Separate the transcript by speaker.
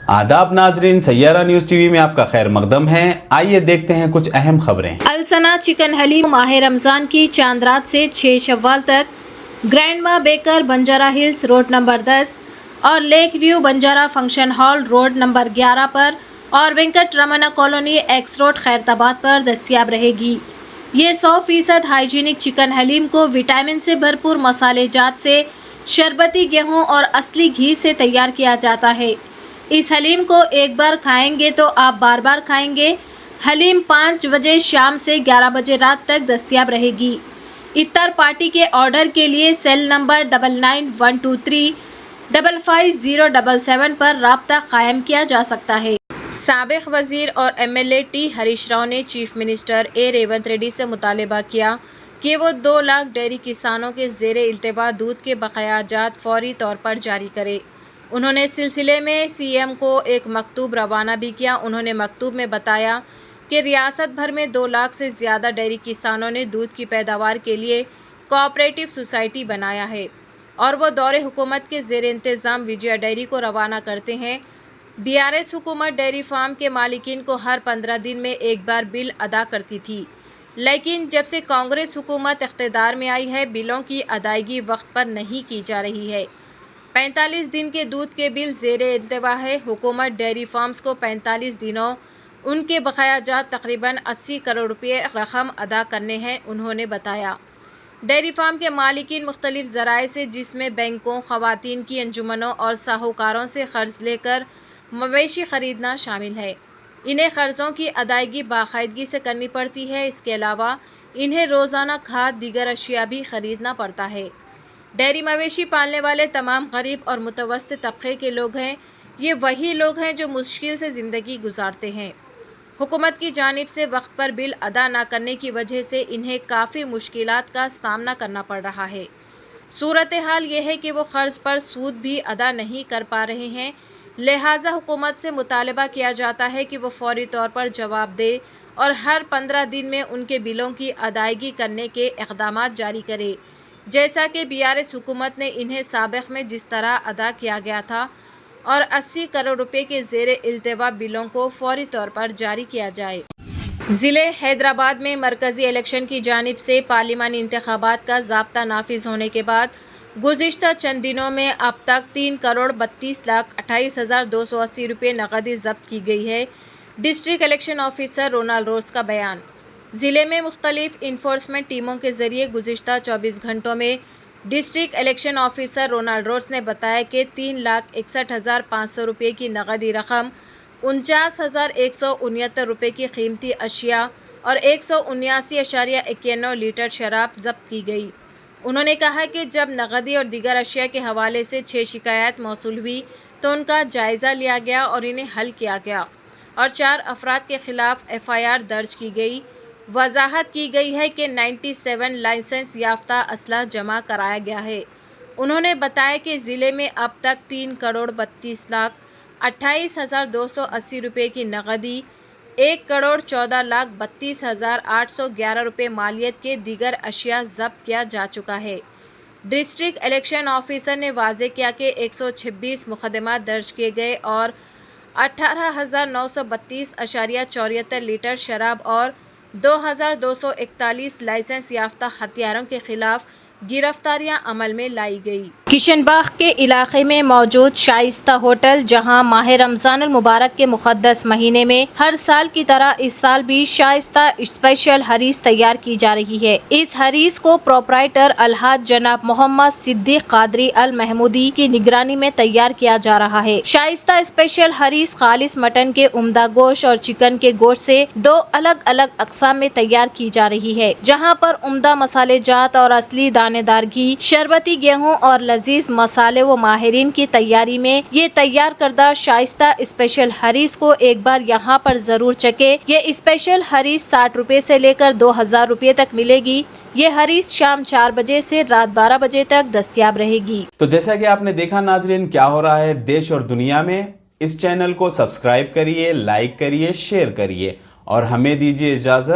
Speaker 1: आदाब नाजरीन, Saiyaara news TV में आपका खैर मकदम है। आइए देखते हैं कुछ अहम खबरें।
Speaker 2: अलसना चिकन हलीम माह रमज़ान की चांद रात से 6 शव्वाल तक Grandma Baker Banjara Hills road number 10 और Lake View Banjara function hall road number 11 पर और Venkat Ramana colony X road Khairatabad पर दस्तयाब रहेगी। ये 100% हाइजीनिक चिकन हलीम को विटामिन से भरपूर मसालेजात से शरबती गेहूं और असली घी से तैयार किया जाता है। इस हलीम को एक बार खाएंगे तो आप बार बार खाएंगे। हलीम 5 बजे शाम से 11 बजे रात तक दस्तयाब रहेगी। इफ्तार पार्टी के ऑर्डर के लिए सेल नंबर 9912355077 पर राब्ता कायम किया जा सकता है। साबिक वजीर और MLA टी हरीश राव ने चीफ मिनिस्टर ए रेवंत रेड्डी से मुतालबा किया कि वो 2 लाख डेयरी किसानों के ज़ेरे इल्तिवा दूध के बकायाजात फौरी तौर पर जारी करे। उन्होंने इस सिलसिले में CM को एक मकतूब रवाना भी किया। उन्होंने मकतूब में बताया कि रियासत भर में 2 लाख से ज़्यादा डेयरी किसानों ने दूध की पैदावार के लिए कोऑपरेटिव सोसाइटी बनाया है और वो दौरे हुकूमत के ज़ेर इंतज़ाम विजया डेयरी को रवाना करते हैं। BRS हुकूमत डेयरी फार्म के मालिकीन को हर 15 दिन में एक बार बिल अदा करती थी, लेकिन जब से कांग्रेस हुकूमत इख्तिदार में आई है, बिलों की अदायगी वक्त पर नहीं की जा रही है। 45 दिन के दूध के बिल ज़ेरे इल्तिवा है। हुकूमत डेयरी फार्म्स को 45 दिनों उनके बकायाजात तकरीबन 80 करोड़ रुपये रकम अदा करने हैं। उन्होंने बताया डेयरी फार्म के मालिकीन मुख्तलिफ ज़राए से, जिसमें बैंकों, ख़वातीन की अंजुमनों और साहूकारों से क़र्ज़ लेकर मवेशी ख़रीदना शामिल है। इन्हें क़र्ज़ों की अदायगी बाकायदगी से करनी पड़ती है। इसके अलावा इन्हें रोज़ाना खाद दीगर अशिया भी ख़रीदना पड़ता है। डेयरी मवेशी पालने वाले तमाम गरीब और मुतवस्तित तबके के लोग हैं। ये वही लोग हैं जो मुश्किल से ज़िंदगी गुजारते हैं। हुकूमत की जानिब से वक्त पर बिल अदा न करने की वजह से इन्हें काफ़ी मुश्किलात का सामना करना पड़ रहा है। सूरत हाल ये है कि वो क़र्ज़ पर सूद भी अदा नहीं कर पा रहे हैं। लिहाजा हुकूमत से मुतालबा किया जाता है कि वो फौरी तौर पर जवाब दे और हर 15 दिन में उनके बिलों की अदायगी करने के इक़दामात जारी करे, जैसा कि BRS हुकूमत ने इन्हें साबिक़ में जिस तरह अदा किया गया था, और 80 करोड़ रुपए के ज़ेरे इल्तिवा बिलों को फौरी तौर पर जारी किया जाए। ज़िले हैदराबाद में मरकज़ी इलेक्शन की जानिब से पार्लिमानी इंतख़ाबात का ज़ाब्ता नाफिज होने के बाद गुज़िश्ता चंद दिनों में अब तक 3,32,28,280 रुपये नकदी ज़ब्त की गई है। डिस्ट्रिक्ट इलेक्शन ऑफिसर रोनाल्ड रोज़ का बयान। ज़िले में मुख्तलिफ इन्फोर्समेंट टीमों के ज़रिए गुज़िश्ता 24 घंटों में डिस्ट्रिक्ट इलेक्शन ऑफिसर रोनाल्ड रोज़ ने बताया कि 3,61,500 रुपये की नकदी रकम, 49,169 रुपये की कीमती अशिया और 179.91 लीटर शराब ज़ब्त की गई। उन्होंने कहा कि जब नकदी और दीगर अशिया के हवाले से 6 शिकायत मौसूल हुई तो उनका जायज़ा लिया गया और इन्हें हल किया गया और 4 अफराद के ख़िलाफ़ FIR दर्ज की गई। वजाहत की गई है कि 97 लाइसेंस याफ्ता असला जमा कराया गया है। उन्होंने बताया कि ज़िले में अब तक 3,32,28,280 रुपये की नकदी, 1,14,32,811 रुपये मालियत के दीगर अशिया ज़ब्त किया जा चुका है। डिस्ट्रिक्ट इलेक्शन ऑफिसर ने वाज़ेह किया कि 126 मुकदमात दर्ज किए गए और 18,932.74 लीटर शराब और 2,241 लाइसेंस याफ्ता हथियारों के खिलाफ गिरफ्तारियां अमल में लाई गई। किशनबाग के इलाके में मौजूद शाइस्ता होटल, जहां माह रमज़ान मुबारक के मुक़द्दस महीने में हर साल की तरह इस साल भी शाइस्ता स्पेशल हरीस तैयार की जा रही है। इस हरीस को प्रोपराइटर अलहाज जनाब मोहम्मद सिद्दीक कादरी अल महमूदी की निगरानी में तैयार किया जा रहा है। शाइस्ता स्पेशल हरीस खालिस मटन के उम्दा गोश्त और चिकन के गोश्त से 2 अलग अलग अक़साम में तैयार की जा रही है, जहाँ पर उम्दा मसालेजात और असली दानेदार घी, शरबती गेहूँ और लजीज मसाले व माहिरीन की तैयारी में ये तैयार करदा शाइस्ता स्पेशल हरीस को एक बार यहाँ पर जरूर चखे। ये स्पेशल हरीस 60 रुपए से लेकर 2,000 रुपए तक मिलेगी। ये हरीस शाम 4 बजे से रात 12 बजे तक दस्तयाब रहेगी।
Speaker 1: तो जैसा कि आपने देखा नाजरीन, क्या हो रहा है देश और दुनिया में। इस चैनल को सब्सक्राइब करिए, लाइक करिए, शेयर करिए और हमें दीजिए इजाजत।